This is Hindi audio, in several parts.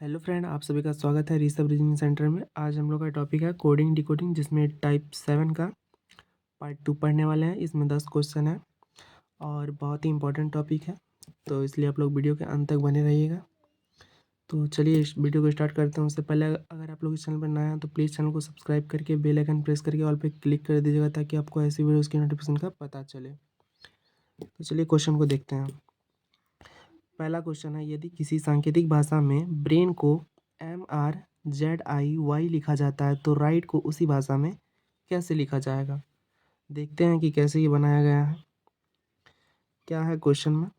हेलो फ्रेंड, आप सभी का स्वागत है रीसब रीजनिंग सेंटर में। आज हम लोग का टॉपिक है कोडिंग डिकोडिंग, जिसमें टाइप 7 का पार्ट 2 पढ़ने वाले हैं। इसमें 10 क्वेश्चन है और बहुत ही इंपॉर्टेंट टॉपिक है, तो इसलिए आप लोग वीडियो के अंत तक बने रहिएगा। तो चलिए इस वीडियो को स्टार्ट करते हैं। उससे पहले अगर आप लोग इस चैनल पर नए हैं तो प्लीज़ चैनल को सब्सक्राइब करके बेल आइकन प्रेस करके ऑल पे क्लिक कर दीजिएगा, ताकि आपको ऐसी वीडियोज़ की नोटिफिकेशन का पता चले। तो चलिए क्वेश्चन को देखते हैं। पहला क्वेश्चन है, यदि किसी सांकेतिक भाषा में ब्रेन को MRZIY लिखा जाता है तो राइट को उसी भाषा में कैसे लिखा जाएगा। देखते हैं कि कैसे ये बनाया गया है। क्या है क्वेश्चन में?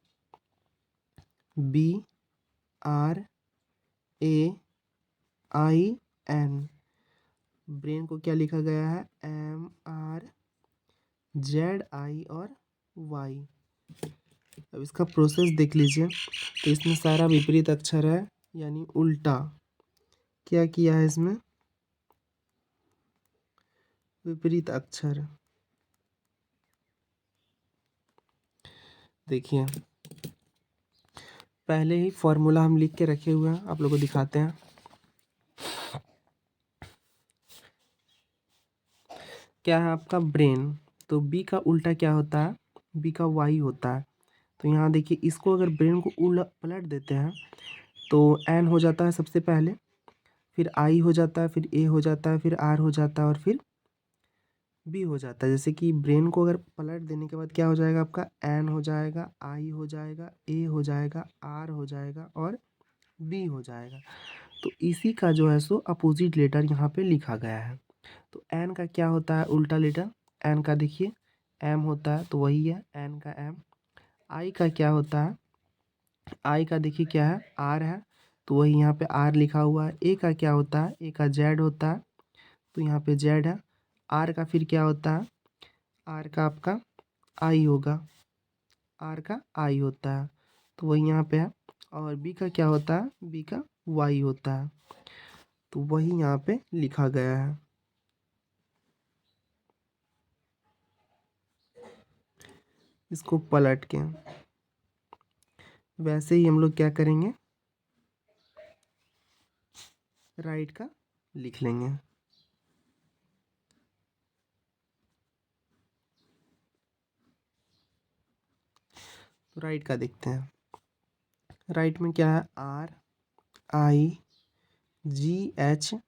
BRAIN, ब्रेन को क्या लिखा गया है? MRZI और Y। अब इसका प्रोसेस देख लीजिए। तो इसमें सारा विपरीत अक्षर है, यानी उल्टा। क्या किया है इसमें? विपरीत अक्षर। देखिए, पहले ही फॉर्मूला हम लिख के रखे हुए हैं, आप लोगों को दिखाते हैं। क्या है आपका? ब्रेन। तो बी का उल्टा क्या होता है? बी का वाई होता है। तो यहाँ देखिए, इसको अगर ब्रेन को पलट देते हैं तो एन हो जाता है सबसे पहले, फिर आई हो जाता है, फिर ए हो जाता है, फिर आर हो जाता है और फिर बी हो जाता है। जैसे कि ब्रेन को अगर पलट देने के बाद क्या हो जाएगा आपका? एन हो जाएगा, आई हो जाएगा, ए हो जाएगा, आर हो जाएगा और बी हो जाएगा। तो इसी का जो है सो अपोजिट लेटर यहाँ पे लिखा गया है। तो एन का क्या होता है उल्टा लेटर? एन का देखिए एम होता है, तो वही है एन का एम। आई का क्या होता है? आई का देखिए क्या है? आर है, तो वही यहाँ पे आर लिखा हुआ है। ए का क्या होता है? ए का जेड होता है, तो यहाँ पे जेड है। आर का फिर क्या होता है? आर का आपका आई होगा, आर का आई होता है, तो वही यहाँ पे है। और बी का क्या होता है? बी का वाई होता है, तो वही यहाँ पे लिखा गया है। इसको पलट के वैसे ही हम लोग क्या करेंगे? राइट का लिख लेंगे। तो राइट का देखते हैं। राइट में क्या है? RIGHT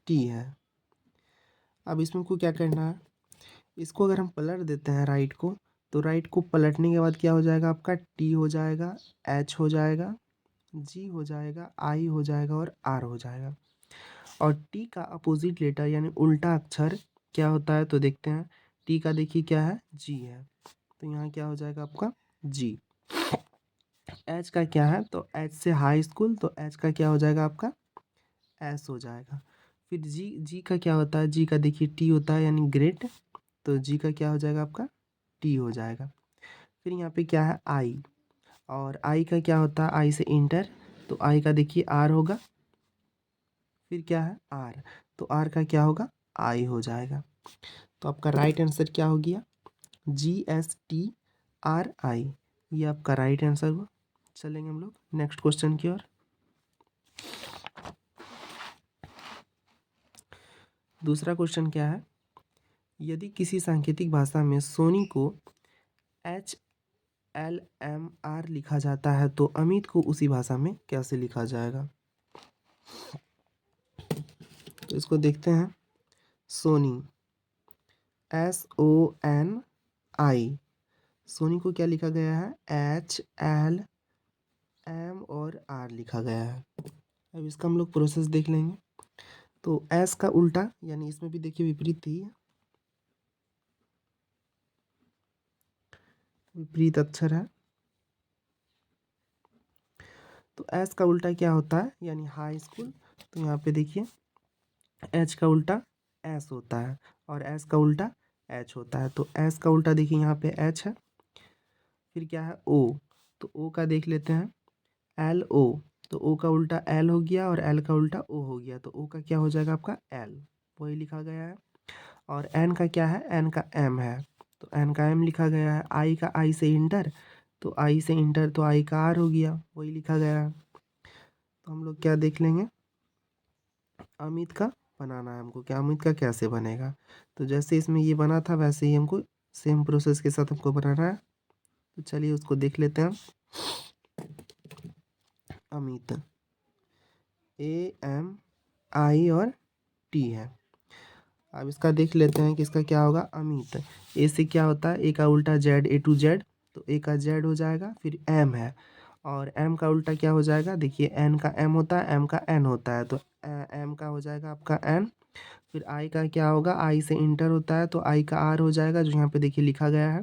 है। अब इसमें को क्या करना है? इसको अगर हम पलट देते हैं राइट को, तो राइट को पलटने के बाद क्या हो जाएगा आपका? टी हो जाएगा, एच हो जाएगा, जी हो जाएगा, आई हो जाएगा और आर हो जाएगा। और टी का अपोजिट लेटर यानी उल्टा अक्षर क्या होता है? तो देखते हैं। टी का देखिए क्या है? जी है, तो यहाँ क्या हो जाएगा आपका? जी। एच का क्या है? तो एच से हाई स्कूल, तो एच का क्या हो जाएगा आपका? एस हो जाएगा। फिर जी, जी का क्या होता है? जी का देखिए टी होता है, यानी ग्रेट, तो जी का क्या हो जाएगा आपका? टी हो जाएगा। फिर यहाँ पे क्या है? आई, और आई का क्या होता है? आई से इंटर, तो आई का देखिए आर होगा, फिर क्या है? आर, तो आर का क्या होगा? आई हो जाएगा। तो आपका राइट आंसर क्या हो गया? GSTRI, ये आपका राइट आंसर हुआ। चलेंगे हम लोग नेक्स्ट क्वेश्चन की ओर। दूसरा क्वेश्चन क्या है? यदि किसी सांकेतिक भाषा में सोनी को HLMR लिखा जाता है तो अमित को उसी भाषा में कैसे लिखा जाएगा। तो इसको देखते हैं। सोनी, SONI, सोनी को क्या लिखा गया है? HLM और R लिखा गया है। अब इसका हम लोग प्रोसेस देख लेंगे। तो एस का उल्टा, यानी इसमें भी देखिए विपरीत थी, विपरीत अक्षर है। तो एस का उल्टा क्या होता है? यानी हाई स्कूल, तो यहाँ पे देखिए एच का उल्टा एस होता है और एस का उल्टा एच होता है। तो एस का उल्टा देखिए यहाँ पे एच है, फिर क्या है? ओ, तो ओ का देख लेते हैं। LO, तो ओ का उल्टा एल हो गया और एल का उल्टा ओ हो गया, तो ओ का क्या हो जाएगा आपका? एल, वही लिखा गया है। और एन का क्या है? एन का एम है, तो एन का एम लिखा गया है। आई का आई से इंटर, तो आई से इंटर, तो आई का आर हो गया, वही लिखा गया है। तो हम लोग क्या देख लेंगे, अमित का बनाना है हमको, क्या अमित का कैसे बनेगा। तो जैसे इसमें ये बना था वैसे ही हमको सेम प्रोसेस के साथ हमको बनाना है। तो चलिए उसको देख लेते हैं। अमित, AMI और T है। अब इसका देख लेते हैं कि इसका क्या होगा, अमित। ए से क्या होता है, ए का उल्टा जेड, A to Z, तो ए का जेड हो जाएगा। फिर एम है, और एम का उल्टा क्या हो जाएगा, देखिए एन का एम होता है, एम का एन होता है, तो एम का हो जाएगा आपका एन। फिर आई का क्या होगा, आई से इंटर होता है, तो आई का आर हो जाएगा, जो यहाँ पे देखिए लिखा गया है,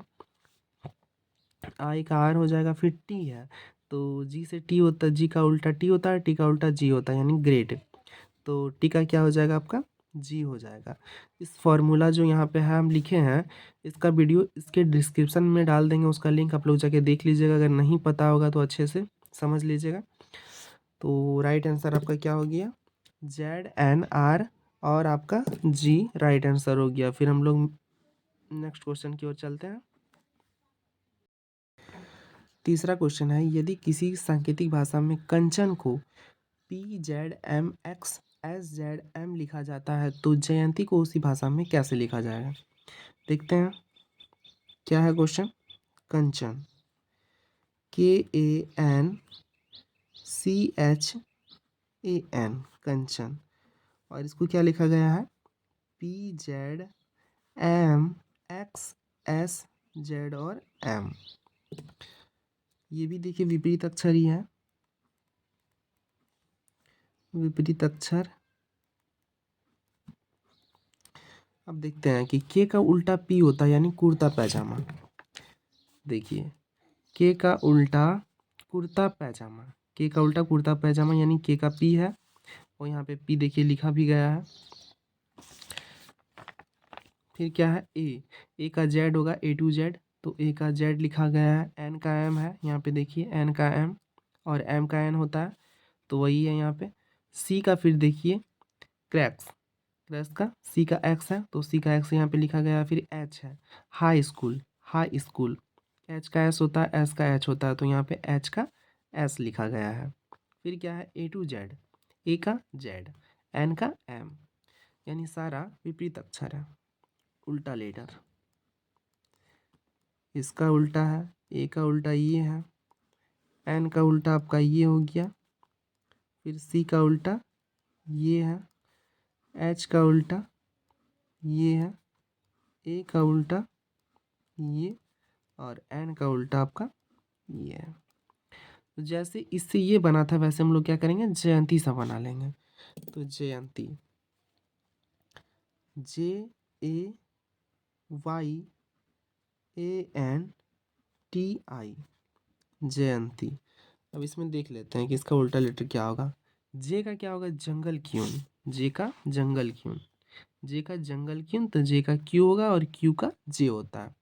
आई का आर हो जाएगा। फिर टी है, तो जी से टी होता है, जी का उल्टा टी होता है, टी का उल्टा जी होता है, यानी ग्रेड। तो टी का क्या हो जाएगा आपका, जी हो जाएगा। इस फॉर्मूला जो यहाँ पे है हम लिखे हैं, इसका वीडियो इसके डिस्क्रिप्शन में डाल देंगे, उसका लिंक आप लोग जाके देख लीजिएगा। अगर नहीं पता होगा तो अच्छे से समझ लीजिएगा। तो राइट आंसर आपका क्या हो गया, ZNR, और आपका जी राइट आंसर हो गया। फिर हम लोग नेक्स्ट क्वेश्चन की ओर चलते हैं। तीसरा क्वेश्चन है, यदि किसी सांकेतिक भाषा में कंचन को PZMXSZM लिखा जाता है तो जयंती को उसी भाषा में कैसे लिखा जाएगा। देखते हैं क्या है क्वेश्चन। कंचन, KANCHAN, कंचन, और इसको क्या लिखा गया है, PZMXSZ और M। ये भी देखिए विपरीत अक्षर ही है, विपरीत अक्षर। अब देखते हैं कि के का उल्टा पी होता है, यानी कुर्ता पैजामा। देखिए के का उल्टा कुर्ता पैजामा, के का उल्टा कुर्ता पैजामा, यानी के का पी है, और यहाँ पे पी देखिए लिखा भी गया है। फिर क्या है, ए का जेड होगा, A to Z, तो ए का जेड लिखा गया है। एन का एम है, यहाँ पे देखिए एन का एम, और एम का एन होता है, तो वही है यहाँ पे। सी का फिर देखिए क्रैक्स, क्रैक्स का सी का एक्स है, तो सी का एक्स यहाँ पे लिखा गया है। फिर एच है, high school, high school, H का एस होता है, एस का एच होता है, तो यहाँ पे एच का एस लिखा गया है। फिर क्या है, A to Z, ए का जेड, एन का एम, यानी सारा विपरीत अक्षर है, उल्टा लेटर। इसका उल्टा है, ए का उल्टा ये है, एन का उल्टा आपका ये हो गया, फिर सी का उल्टा ये है, एच का उल्टा ये है, ए का उल्टा ये, और एन का उल्टा आपका ये है। तो जैसे इससे ये बना था वैसे हम लोग क्या करेंगे, जयंती सा बना लेंगे। तो जयंती, JAYANTI, जयंती। अब इसमें देख लेते हैं कि इसका उल्टा लेटर क्या होगा। जे का क्या होगा, जंगल क्यून, जे का जंगल क्यून, जे का जंगल क्यून, तो जे का क्यू होगा, और क्यू का जे होता है,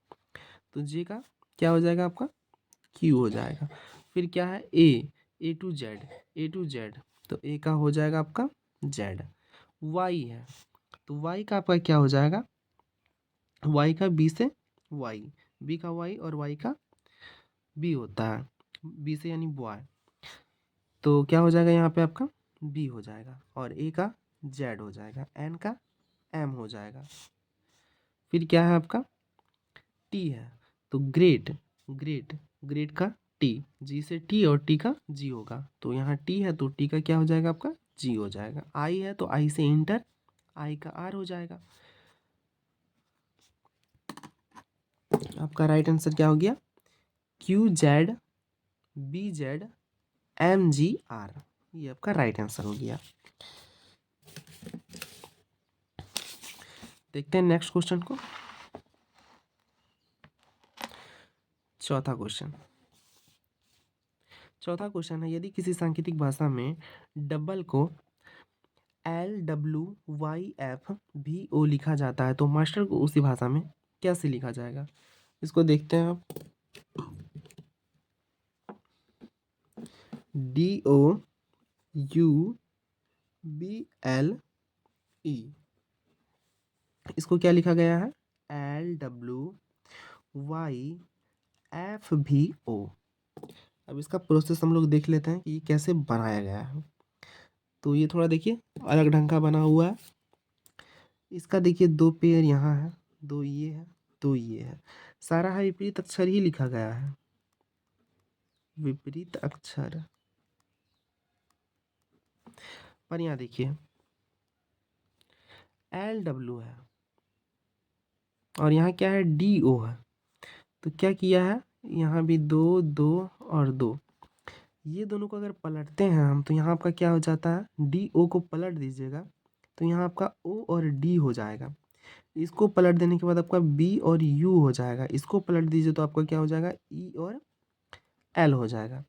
तो जे का क्या हो जाएगा आपका, क्यू हो जाएगा। फिर क्या है, A to Z, A to Z, तो ए का हो जाएगा आपका जेड। वाई है, तो वाई का आपका क्या हो जाएगा, वाई का बी से वाई, बी का वाई और वाई का बी होता है, बी से यानी बॉय, तो क्या हो जाएगा यहाँ पे आपका बी हो जाएगा, और ए का जेड हो जाएगा, एन का एम हो जाएगा। फिर क्या है आपका, टी है, तो ग्रेट, ग्रेट, ग्रेट का टी, जी से टी और टी का जी होगा, तो यहाँ टी है तो टी का क्या हो जाएगा आपका जी हो जाएगा। आई है तो आई से इंटर, आई का आर हो जाएगा। आपका राइट आंसर क्या हो गया, QZBZMGR, ये आपका राइट आंसर हो गया। देखते हैं नेक्स्ट क्वेश्चन को। चौथा क्वेश्चन, चौथा क्वेश्चन है, यदि किसी सांकेतिक भाषा में डबल को LWYFVO लिखा जाता है तो मास्टर को उसी भाषा में कैसे लिखा जाएगा। इसको देखते हैं आप, DOUBLE, इसको क्या लिखा गया है, LWYFVO। अब इसका प्रोसेस हम लोग देख लेते हैं कि ये कैसे बनाया गया है। तो ये थोड़ा देखिए अलग ढंग का बना हुआ है। इसका देखिए 2 पेयर यहाँ है, 2 ये है, 2 ये है। सारा है विपरीत अक्षर ही लिखा गया है, विपरीत अक्षर। पर यहाँ देखिए LW है और यहाँ क्या है DO है। तो क्या किया है, यहाँ भी 2 2 और 2, ये दोनों को अगर पलटते हैं हम तो यहाँ आपका क्या हो जाता है, DO को पलट दीजिएगा तो यहाँ आपका O और D हो जाएगा। इसको पलट देने के बाद आपका B और U हो जाएगा। इसको पलट दीजिए तो आपका क्या हो जाएगा, E और L हो जाएगा।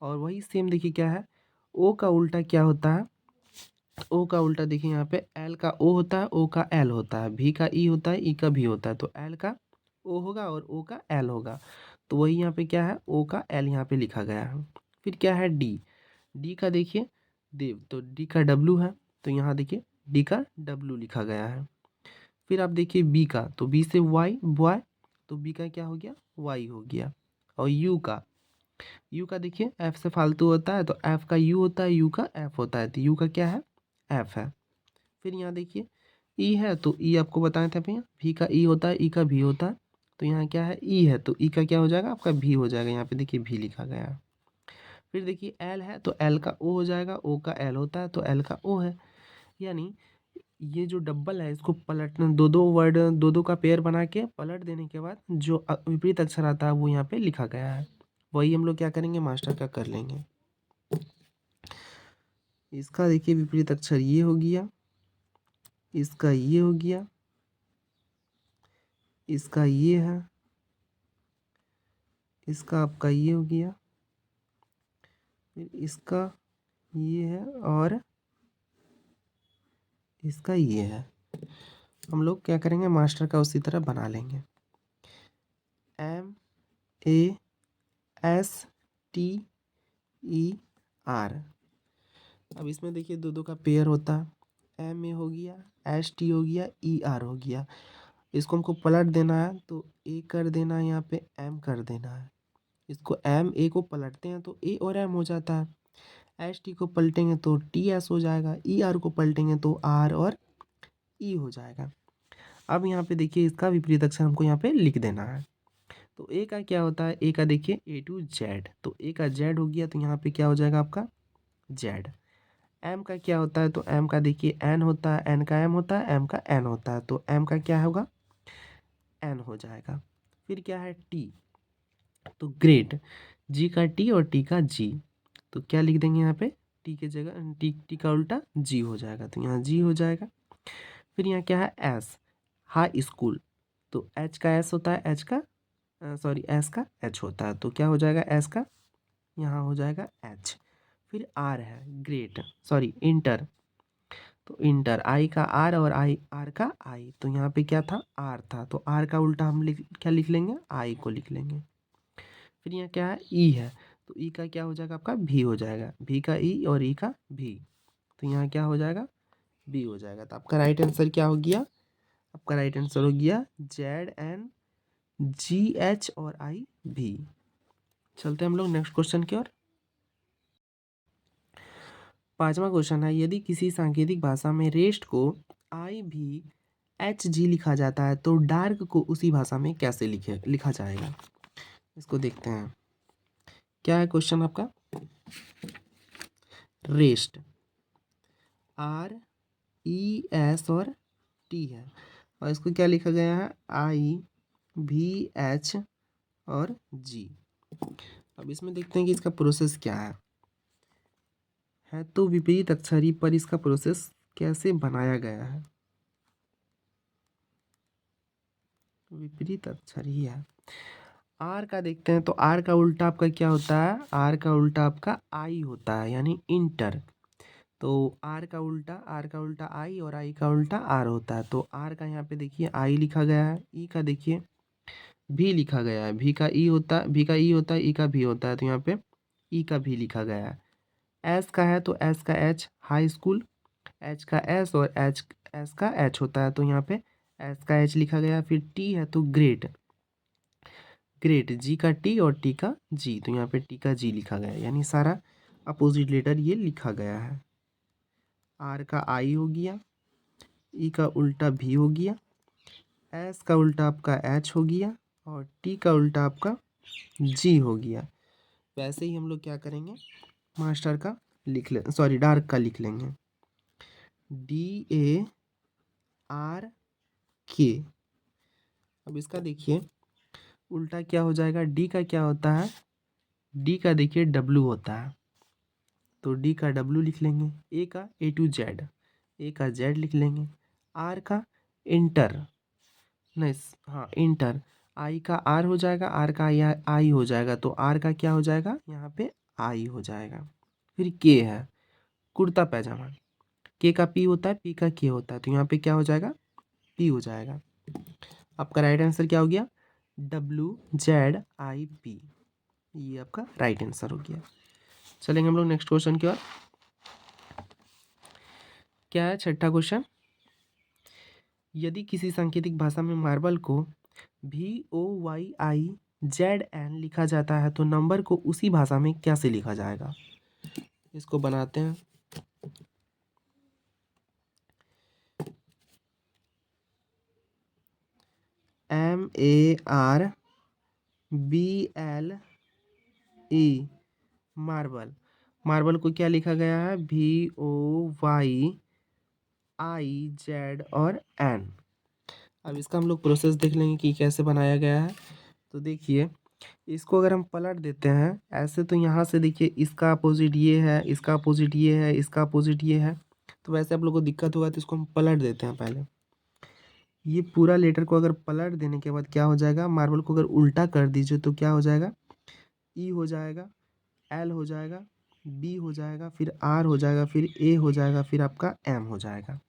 और वही सेम देखिए क्या है, O का उल्टा क्या होता है, O का उल्टा देखिए यहाँ पे L का O होता है, O का L होता है, V का E होता है, E का V होता है। तो L का O होगा और O का L होगा। तो वही यहाँ पे क्या है, O का L यहाँ पे लिखा गया है। फिर क्या है D का देखिए देव, तो D का W है, तो यहाँ देखिए D का W लिखा गया है। फिर आप देखिए B का, तो B से Y बॉय, तो B का क्या हो गया, Y हो गया। और U का देखिए F से फालतू होता है तो F का U होता है, U का F होता है, तो U का क्या है, F है। फिर यहाँ देखिए E है, तो E आपको बताए थे भैया, V का E होता है, E का V होता है। तो यहाँ क्या है, E है, तो E का क्या हो जाएगा, आपका V हो जाएगा। यहाँ पे देखिए V लिखा गया है। फिर देखिए L है, तो L का O हो जाएगा, O का L होता है, तो L का O है। यानी ये जो डबल है इसको पलटना, दो दो वर्ड, दो दो का पेयर बना के पलट देने के बाद जो विपरीत अक्षर आता है वो यहाँ पे लिखा गया है। वही हम लोग क्या करेंगे, मास्टर का कर लेंगे। इसका देखिए विपरीत अक्षर ये हो गया, इसका ये हो गया, इसका ये है, इसका आपका ये हो गया, फिर इसका ये है और इसका ये है। हम लोग क्या करेंगे, मास्टर का उसी तरह बना लेंगे। MASTER। अब इसमें देखिए दो दो का पेयर होता है, MA हो गया, ST हो गया, ER हो गया। इसको हमको पलट देना है तो A कर देना है, यहाँ पे M कर देना है। इसको MA को पलटते हैं तो A और M हो जाता है, ST को पलटेंगे तो TS हो जाएगा, ER को पलटेंगे तो R और E हो जाएगा। अब यहाँ पे देखिए इसका विपरीत अक्षर हमको यहाँ पे लिख देना है। तो A का क्या होता है, A का देखिए A to Z, तो A का Z हो गया, तो यहाँ पे क्या हो जाएगा आपका Z। M का क्या होता है, तो M का देखिए N होता है, N का M होता है, M का N होता है, तो M का क्या होगा, N हो जाएगा। फिर क्या है T, तो ग्रेट, G का T और T का G, तो क्या लिख देंगे यहाँ पे, T के जगह T का उल्टा G हो जाएगा, तो यहाँ G हो जाएगा। फिर यहाँ क्या है S, हाई स्कूल, तो H का S होता है, H का सॉरी S का H होता है, तो क्या हो जाएगा S का, यहाँ हो जाएगा H। फिर R है ग्रेट, सॉरी इंटर, तो इंटर I का R और R का I, तो यहाँ पे क्या था, R था, तो R का उल्टा हम क्या लिख लेंगे, I को लिख लेंगे। फिर यहाँ क्या है E है, तो E का क्या हो जाएगा आपका V हो जाएगा, V का E और E का V, तो यहाँ क्या हो जाएगा, B हो जाएगा। तो आपका राइट आंसर क्या हो गया, आपका राइट आंसर हो गया ZNGH और IV। चलते हैं हम लोग नेक्स्ट क्वेश्चन की ओर। पांचवा क्वेश्चन है, यदि किसी सांकेतिक भाषा में रेस्ट को IVHG लिखा जाता है तो डार्क को उसी भाषा में कैसे लिखा जाएगा। इसको देखते हैं, क्या है क्वेश्चन आपका, रेस्ट RES और T है और इसको क्या लिखा गया है, IVH और G। अब इसमें देखते हैं कि इसका प्रोसेस क्या है तो विपरीत अक्षरी, पर इसका प्रोसेस कैसे बनाया गया है, विपरीत अक्षर ही है। आर का देखते हैं, तो आर का उल्टा आपका क्या होता है, आर का उल्टा आपका आई होता है, यानी इंटर। तो आर का उल्टा आई और आई का उल्टा आर होता है। तो आर का यहाँ पे देखिए आई लिखा गया है, ई का देखिए भी लिखा गया है, भी का ई होता है, भी का ई होता है, ई का भी होता है, तो यहाँ पे ई का भी लिखा गया है। एस का है तो एस का एच हाई स्कूल, एच का एस और एस का एच होता है, तो यहाँ पे एस का एच लिखा गया। फिर टी है तो ग्रेट, जी का टी और टी का जी, तो यहाँ पे टी का जी लिखा गया है, यानी सारा अपोजिट लेटर ये लिखा गया है। आर का आई हो गया, ई का उल्टा भी हो गया, एस का उल्टा आपका एच हो गया और टी का उल्टा आपका जी हो गया। वैसे ही हम लोग क्या करेंगे, मास्टर का लिख ले, सॉरी डार्क का लिख लेंगे, DARK। अब इसका देखिए उल्टा क्या हो जाएगा, डी का क्या होता है, डी का देखिए डब्लू होता है, तो डी का डब्लू लिख लेंगे, ए का A to Z, ए का जेड लिख लेंगे, आर का इंटर, नहीं हाँ इंटर, आई का आर हो जाएगा, आर का आई हो जाएगा, तो आर का क्या हो जाएगा यहाँ पे आई हो जाएगा। फिर के है कुर्ता पैजामा, के का पी होता है, पी का के होता है, तो यहाँ पे क्या हो जाएगा पी हो जाएगा। आपका राइट आंसर क्या हो गया, WZIP, ये आपका राइट आंसर हो गया। चलेंगे हम लोग नेक्स्ट क्वेश्चन की ओर। क्या है छठा क्वेश्चन, यदि किसी सांकेतिक भाषा में मार्बल को VOYIZN लिखा जाता है तो नंबर को उसी भाषा में कैसे लिखा जाएगा। इसको बनाते हैं, MARBLE, मार्बल, मार्बल को क्या लिखा गया है, VOYIZ और N। अब इसका हम लोग प्रोसेस देख लेंगे कि कैसे बनाया गया है। तो देखिए इसको अगर हम पलट देते हैं ऐसे, तो यहाँ से देखिए इसका अपोजिट ये है, इसका अपोजिट ये है, इसका अपोजिट ये है, तो वैसे आप लोग को दिक्कत होगा तो इसको हम पलट देते हैं। पहले ये पूरा लेटर को अगर पलट देने के बाद क्या हो जाएगा, मार्बल को अगर उल्टा कर दीजिए तो क्या हो जाएगा, ई हो जाएगा, एल हो जाएगा, बी हो जाएगा, फिर आर हो जाएगा, फिर ए हो जाएगा, फिर आपका एम हो जाएगा।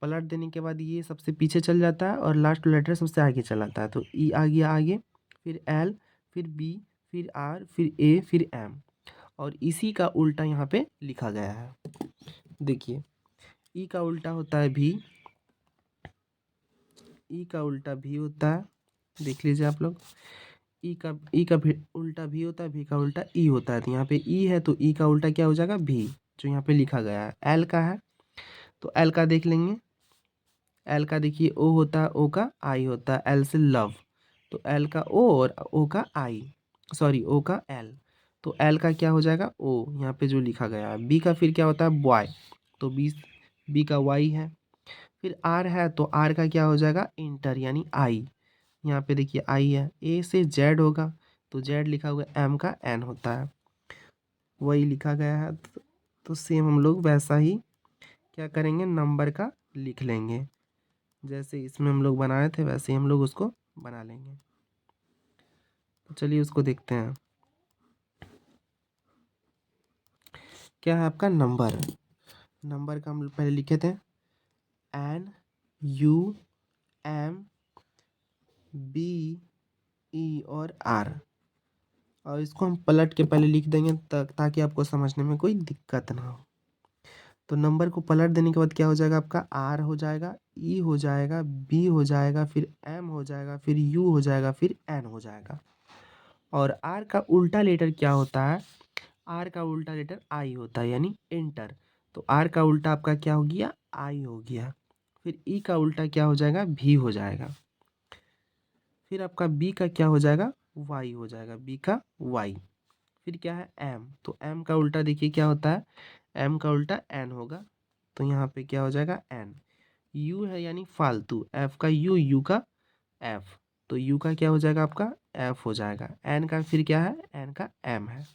पलट देने के बाद ये सबसे पीछे चल जाता है और लास्ट लेटर सबसे आगे चला जाता है, तो ई आ गया आगे, फिर एल, फिर बी, फिर आर, फिर ए, फिर एम, और इसी का उल्टा यहाँ पे लिखा गया है। देखिए ई का उल्टा होता है भी, ई का उल्टा भी होता है, देख लीजिए आप लोग, ई का भी उल्टा भी होता है, भी का उल्टा ई होता है, तो यहाँ पे ई है तो ई का उल्टा क्या हो जाएगा भी, जो यहाँ पे लिखा गया है। एल का है तो एल का देख लेंगे, एल का देखिए ओ होता है, ओ का आई होता है, एल से लव, तो एल का ओ और ओ का आई, सॉरी ओ का एल, तो एल का क्या हो जाएगा ओ, यहाँ पे जो लिखा गया है। बी का फिर क्या होता है बॉय, तो बी का वाई है, फिर आर है तो आर का क्या हो जाएगा इंटर यानी आई, यहाँ पे देखिए आई है, ए से जेड होगा तो जेड लिखा हुआ एम का एन होता है, वही लिखा गया है। तो सेम हम लोग वैसा ही क्या करेंगे, नंबर का लिख लेंगे, जैसे इसमें हम लोग बनाए थे वैसे ही हम लोग उसको बना लेंगे। तो चलिए उसको देखते हैं। क्या है आपका नंबर, नंबर का हम लोग पहले लिखे थे NUMBE और R, और इसको हम पलट के पहले लिख देंगे ताकि आपको समझने में कोई दिक्कत ना हो। तो नंबर को पलट देने के बाद क्या हो जाएगा, आपका आर हो जाएगा, ई हो जाएगा, बी हो जाएगा, फिर एम हो जाएगा, फिर यू हो जाएगा, फिर एन हो जाएगा। और आर का उल्टा लेटर क्या होता है, आर का उल्टा लेटर आई होता है यानी एंटर, तो आर का उल्टा आपका क्या हो गया आई हो गया, फिर ई का उल्टा क्या हो जाएगा भी हो जाएगा, फिर आपका बी का क्या हो जाएगा वाई हो जाएगा, बी का वाई, फिर क्या है एम, तो एम का उल्टा देखिए क्या होता है, एम का उल्टा एन होगा, तो यहाँ पे क्या हो जाएगा एन, यू है यानी फालतू, एफ का यू, यू का एफ, तो यू का क्या हो जाएगा आपका एफ हो जाएगा, एन का फिर क्या है एन का एम है,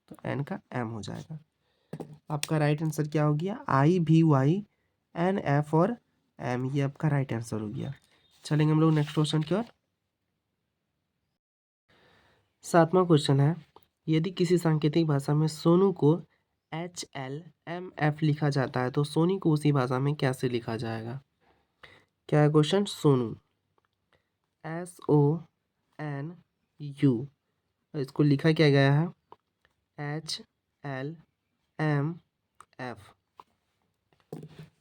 तो एन का एम हो जाएगा। आपका राइट आंसर क्या हो गया, IVYNF और एम, ये आपका राइट आंसर हो गया। चलेंगे हम लोग नेक्स्ट क्वेश्चन की ओर। सातवां क्वेश्चन है, यदि किसी सांकेतिक भाषा में सोनू को HLMF लिखा जाता है तो सोनी को उसी भाषा में कैसे लिखा जाएगा। क्या है क्वेश्चन, सोनू SONU, इसको लिखा क्या गया है HLMF।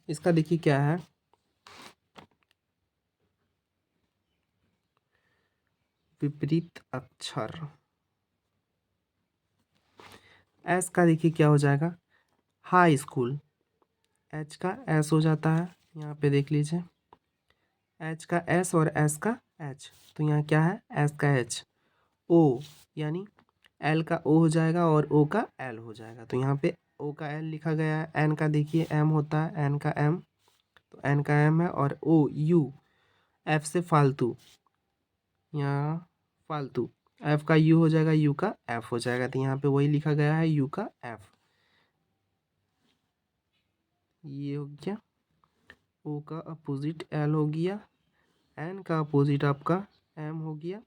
इसका देखिए क्या है, विपरीत अक्षर, एस का देखिए क्या हो जाएगा हाई स्कूल, एच का एस हो जाता है, यहाँ पे देख लीजिए, एच का एस और एस का एच, तो यहाँ क्या है, एस का एच, ओ यानी एल का ओ हो जाएगा और ओ का एल हो जाएगा, तो यहाँ पे ओ का एल लिखा गया है। एन का देखिए एम होता है, एन का एम, तो एन का एम है, और ओ यू, एफ से फालतू, यहाँ फालतू, एफ का यू हो जाएगा, यू का एफ हो जाएगा, तो यहाँ पे वही लिखा गया है, यू का एफ, ये हो गया। ओ का अपोजिट एल हो गया, एन का अपोजिट आपका एम हो गया,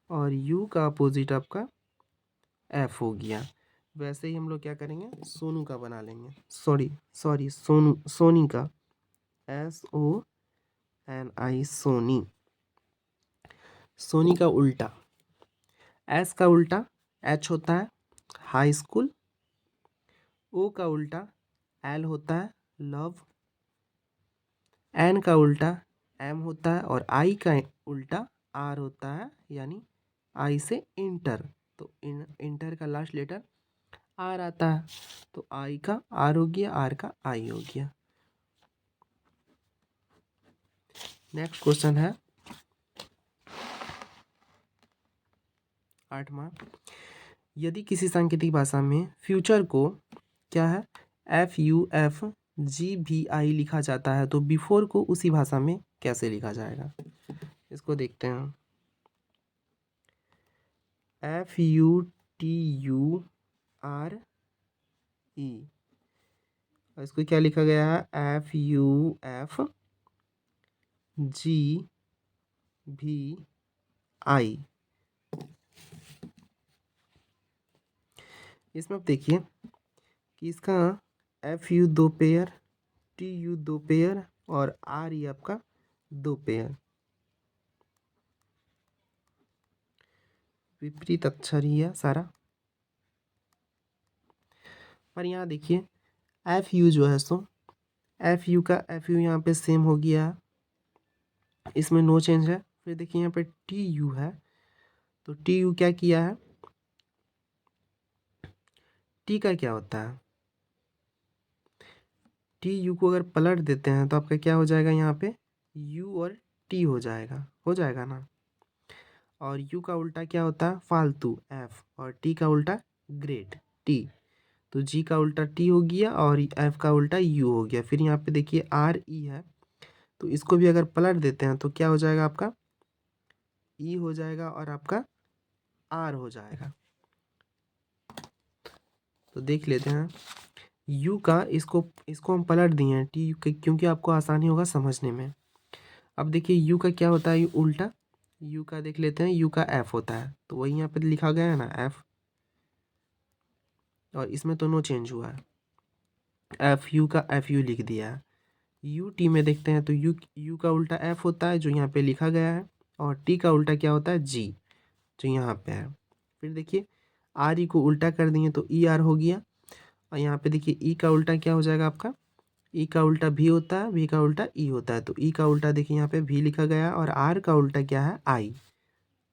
और यू का अपोजिट आपका एफ हो गया। वैसे ही हम लोग क्या करेंगे, सोनू का बना लेंगे, सॉरी सोनू, सोनी का, SONI, सोनी। सोनी का उल्टा, एस का उल्टा एच होता है, हाई स्कूल। ओ का उल्टा एल होता है, लव। एन का उल्टा एम होता है, और आई का उल्टा आर होता है, यानी आई से इंटर, तो इंटर का लास्ट लेटर आर आता है, तो आई का आर हो गया, आर का आई हो गया। नेक्स्ट क्वेश्चन है 8वां, यदि किसी सांकेतिक भाषा में फ्यूचर को क्या है, FUFGVI लिखा जाता है, तो बिफोर को उसी भाषा में कैसे लिखा जाएगा, इसको देखते हैं। FUTURE, और इसको क्या लिखा गया है, FUFGVI। इसमें आप देखिए कि इसका FU 2 पेयर, TU 2 पेयर, और RE आपका 2 पेयर, विपरीत अक्षर ही है सारा। पर यहाँ देखिए FU जो है सो FU का FU यहाँ पे सेम हो गया, इसमें नो चेंज है। फिर देखिए यहाँ पे TU है, तो TU क्या किया है, T का क्या होता है, TU को अगर पलट देते हैं तो आपका क्या हो जाएगा, यहाँ पे U और T हो जाएगा ना। और U का उल्टा क्या होता है, फालतू, F, और T का उल्टा ग्रेट, T, तो G का उल्टा T हो गया, और F का उल्टा U हो गया। फिर यहाँ पे देखिए RE है, तो इसको भी अगर पलट देते हैं तो क्या हो जाएगा, आपका E हो जाएगा, और आपका R हो जाएगा। तो देख लेते हैं U का, इसको हम पलट दिए हैं T क्योंकि आपको आसानी होगा समझने में। अब देखिए U का क्या होता है, उल्टा, U का देख लेते हैं, U का F होता है, तो वही यहाँ पे लिखा गया है ना, F, और इसमें तो नो चेंज हुआ है, FU का FU लिख दिया है। UT में देखते हैं तो U का उल्टा F होता है, जो यहाँ पे लिखा गया है, और T का उल्टा क्या होता है, G, जो यहाँ पे है। फिर देखिए RE को उल्टा कर दिए तो ER हो गया, और यहाँ पे देखिए E का उल्टा क्या हो जाएगा आपका, E का उल्टा V होता है, V का उल्टा E होता है, तो E का उल्टा देखिए यहाँ पे V लिखा गया है, और R का उल्टा क्या है, I,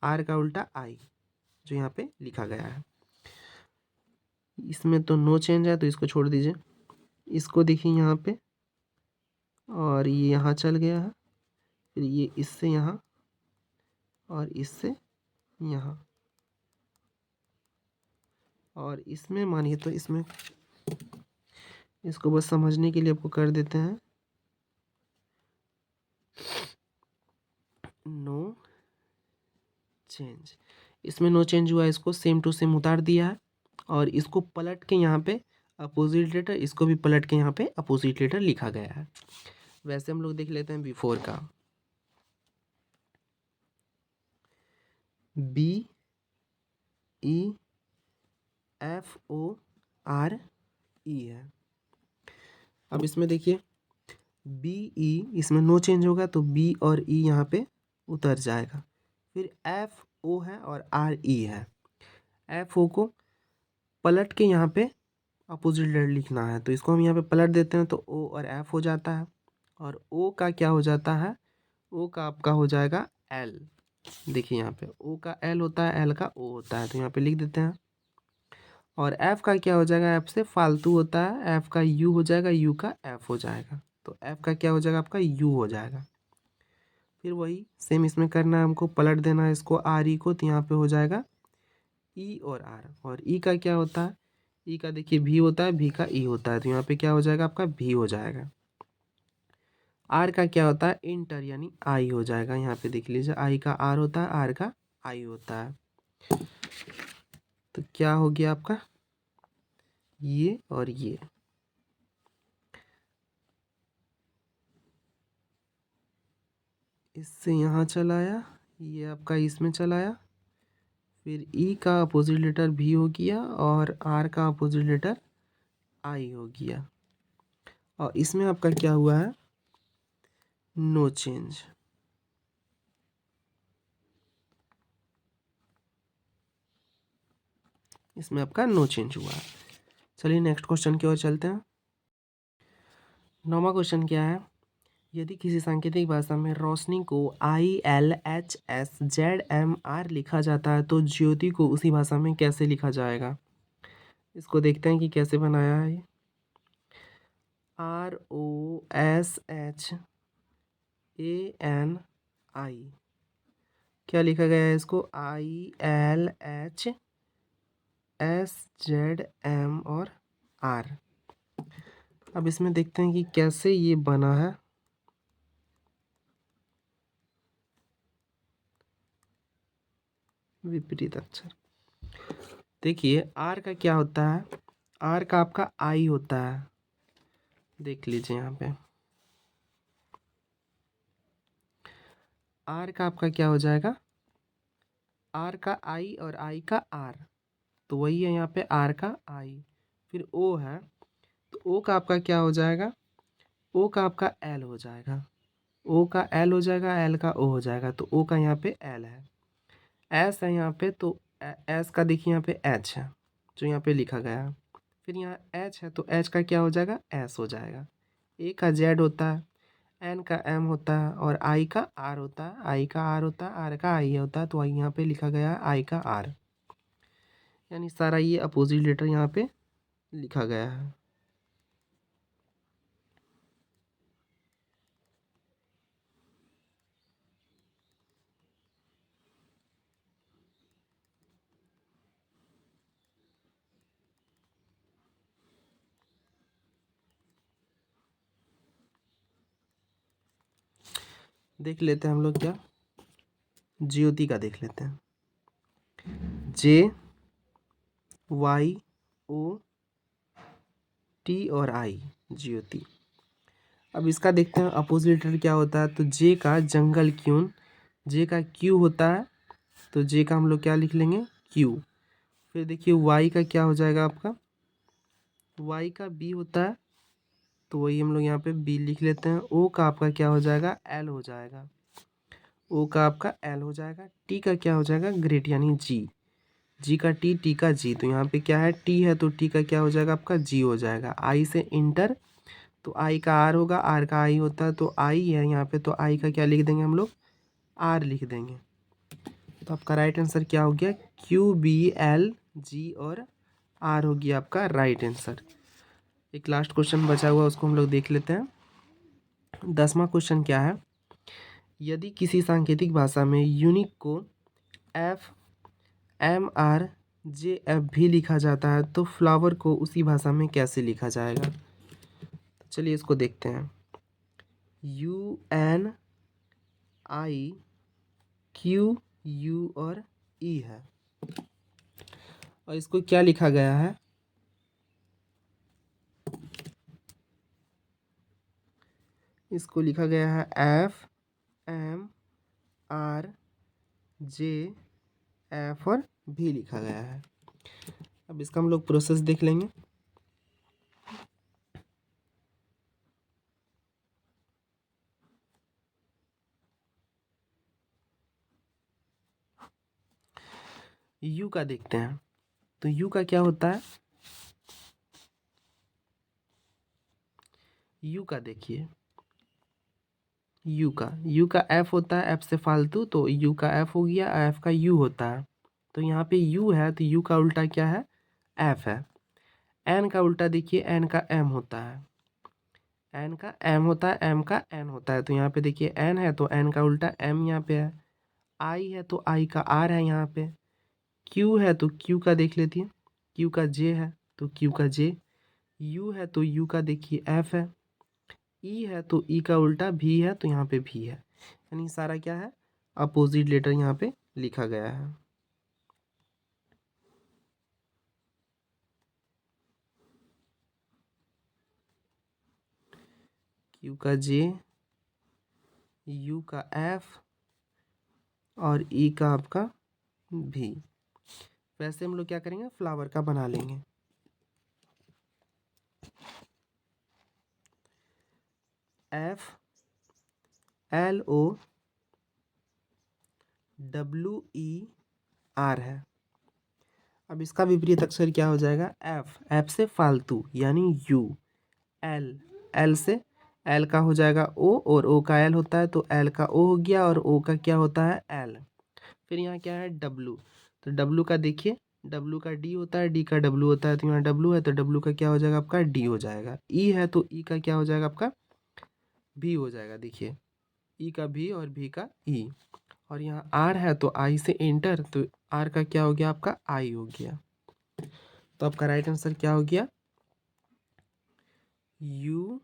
R का उल्टा I, जो यहाँ पे लिखा गया है। इसमें तो नो चेंज है, तो इसको छोड़ दीजिए। इसको देखिए यहाँ पे, और ये यहाँ चल गया है, फिर ये इससे यहाँ, और इससे यहाँ, और इसमें मानिए तो इसमें, इसको बस समझने के लिए आपको कर देते हैं, नो चेंज, इसमें नो चेंज हुआ है, इसको सेम टू सेम उतार दिया है, और इसको पलट के यहाँ पे अपोजिट लेटर, इसको भी पलट के यहाँ पे अपोजिट लेटर लिखा गया है। वैसे हम लोग देख लेते हैं बिफोर का, BEFORE है। अब इसमें देखिए BE, इसमें नो चेंज होगा, तो B और E यहाँ पे उतर जाएगा। फिर FO है और RE है, FO को पलट के यहाँ पे अपोजिट लेटर लिखना है, तो इसको हम यहाँ पे पलट देते हैं, तो O और F हो जाता है, और O का क्या हो जाता है, O का आपका हो जाएगा L। देखिए यहाँ पे O का L होता है, L का O होता है, तो यहाँ पे लिख देते हैं। और एफ का क्या हो जाएगा, एफ से फालतू होता है, एफ का यू हो जाएगा, यू का एफ हो जाएगा, तो एफ का क्या हो जाएगा आपका यू हो जाएगा। फिर वही सेम इसमें करना है हमको, पलट देना है इसको आर ई को, तो यहाँ पे हो जाएगा ई और आर। और ई का क्या होता है, ई का देखिए भी होता है, भी का ई होता है, तो यहाँ पे क्या हो जाएगा आपका भी हो जाएगा। आर का क्या होता है, इंटर यानी आई हो जाएगा, यहाँ पे देख लीजिए आई का आर होता है, आर का आई होता है। तो क्या हो गया आपका ये और ये। इससे यहाँ चलाया, ये आपका इसमें चलाया, फिर ई का अपोजिट लेटर भी हो गया और आर का अपोजिट लेटर आई हो गया। और इसमें आपका क्या हुआ है, नो चेंज। इसमें आपका नो चेंज हुआ है। चलिए नेक्स्ट क्वेश्चन की ओर चलते हैं। 9वां क्वेश्चन क्या है, यदि किसी सांकेतिक भाषा में रोशनी को ILHSZMR लिखा जाता है तो ज्योति को उसी भाषा में कैसे लिखा जाएगा। इसको देखते हैं कि कैसे बनाया है। ROSHANI, क्या लिखा गया है इसको, ILHSZM और R। अब इसमें देखते हैं कि कैसे ये बना है। विपरीत अक्षर, देखिए आर का क्या होता है, आर का आपका आई होता है, देख लीजिए यहाँ पे आर का आपका क्या हो जाएगा, आर का आई और आई का आर, तो वही है यहाँ पे आर का आई। फिर ओ है, तो ओ का आपका क्या हो जाएगा, ओ का आपका एल हो जाएगा, ओ का एल हो जाएगा, एल का ओ हो जाएगा, तो ओ का यहाँ पे एल है। एस है यहाँ पे, तो एस का देखिए यहाँ पे एच है जो यहाँ पे लिखा गया है। फिर यहाँ एच है, तो एच का क्या हो जाएगा, एस हो जाएगा। ए का जेड होता है, एन का एम होता है और आई का आर होता है, आई का आर होता है, आर का आई होता है, तो यहाँ पे लिखा गया है आई का आर, यानी सारा ये अपोजिट लेटर यहाँ पे लिखा गया है। देख लेते हैं हम लोग क्या, ज्योति का देख लेते हैं, JYOT और आई, ज्योति। अब इसका देखते हैं अपोजिट लेटर क्या होता है, तो जे का जंगल क्यून, जे का क्यू होता है, तो जे का हम लोग क्या लिख लेंगे, क्यू। फिर देखिए वाई का क्या हो जाएगा आपका, वाई का बी होता है, तो वही हम लोग यहाँ पे बी लिख लेते हैं। ओ का आपका क्या हो जाएगा, एल हो जाएगा, ओ का आपका एल हो जाएगा। टी का क्या हो जाएगा, ग्रेट यानी जी, जी का टी, टी का जी, तो यहाँ पे क्या है टी है, तो टी का क्या हो जाएगा आपका जी हो जाएगा। आई से इंटर, तो आई का आर होगा, आर का आई होता है, तो आई है यहाँ पे, तो आई का क्या लिख देंगे हम लोग, आर लिख देंगे। तो आपका राइट आंसर क्या हो गया, QBLG और आर हो गया आपका राइट आंसर। एक लास्ट क्वेश्चन बचा हुआ उसको हम लोग देख लेते हैं। 10वां क्वेश्चन क्या है, यदि किसी सांकेतिक भाषा में यूनिक को FMRJF भी लिखा जाता है तो फ्लावर को उसी भाषा में कैसे लिखा जाएगा। तो चलिए इसको देखते हैं। UNIQ और ई है, और इसको क्या लिखा गया है, इसको लिखा गया है FMRJF और भी लिखा गया है। अब इसका हम लोग प्रोसेस देख लेंगे। यू का देखते हैं, तो यू का क्या होता है, यू का देखिए, यू का एफ होता है, एफ से फालतू, तो यू का एफ हो गया, एफ का यू होता है। तो यहाँ पे यू है, तो यू का उल्टा क्या है, एफ है। एन का उल्टा देखिए, एन का एम होता है, एन का एम होता है, एम का एन होता है। तो यहाँ पे देखिए एन है तो एन का उल्टा एम यहाँ पे है, आई है तो आई का आर है यहाँ पे, क्यू है तो क्यू का देख लेती है, क्यू का जे है तो क्यू का जे, यू है तो यू का देखिए एफ है, ई है तो ई का उल्टा भी है तो यहाँ पे भी है। यानी सारा क्या है, अपोजिट लेटर यहाँ पे लिखा गया है। क्यू का जे, यू का एफ और ई का आपका भी। वैसे हम लोग क्या करेंगे, फ्लावर का बना लेंगे। F L O W E R है। अब इसका विपरीत अक्षर क्या हो जाएगा, एफ, एफ से फालतू यानी यू, एल, एल से एल का हो जाएगा ओ, और ओ का एल होता है तो एल का ओ हो गया और ओ का क्या होता है एल। फिर यहाँ क्या है डब्लू, तो डब्लू का देखिए, डब्लू का डी होता है, डी का डब्लू होता है, तो यहाँ डब्लू है तो डब्लू का क्या हो जाएगा आपका डी हो जाएगा। ई है तो ई का क्या हो जाएगा आपका भी हो जाएगा, देखिए ई का भी और भी का ई। और यहाँ आर है तो आई से एंटर, तो आर का क्या हो गया आपका आई हो गया। तो आपका राइट आंसर क्या हो गया, यू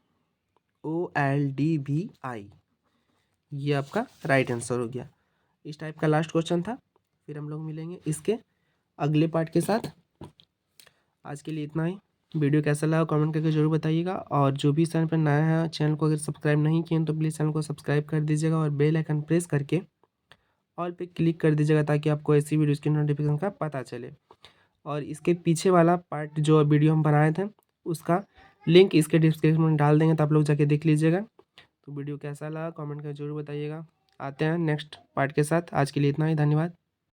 ओ एल डी भी आई, ये आपका राइट आंसर हो गया। इस टाइप का लास्ट क्वेश्चन था। फिर हम लोग मिलेंगे इसके अगले पार्ट के साथ। आज के लिए इतना ही। वीडियो कैसा लगा कमेंट करके जरूर बताइएगा, और जो भी चैनल पर नया है, चैनल को अगर सब्सक्राइब नहीं किए तो प्लीज़ चैनल को सब्सक्राइब कर दीजिएगा और बेल आइकन प्रेस करके ऑल पे क्लिक कर दीजिएगा ताकि आपको ऐसी वीडियोज़ की नोटिफिकेशन का पता चले। और इसके पीछे वाला पार्ट जो वीडियो हम बनाए थे उसका लिंक इसके डिस्क्रिप्शन में डाल देंगे, तो आप लोग जाके देख लीजिएगा। तो वीडियो कैसा लगा कमेंट करके जरूर बताइएगा। आते हैं नेक्स्ट पार्ट के साथ। आज के लिए इतना ही, धन्यवाद।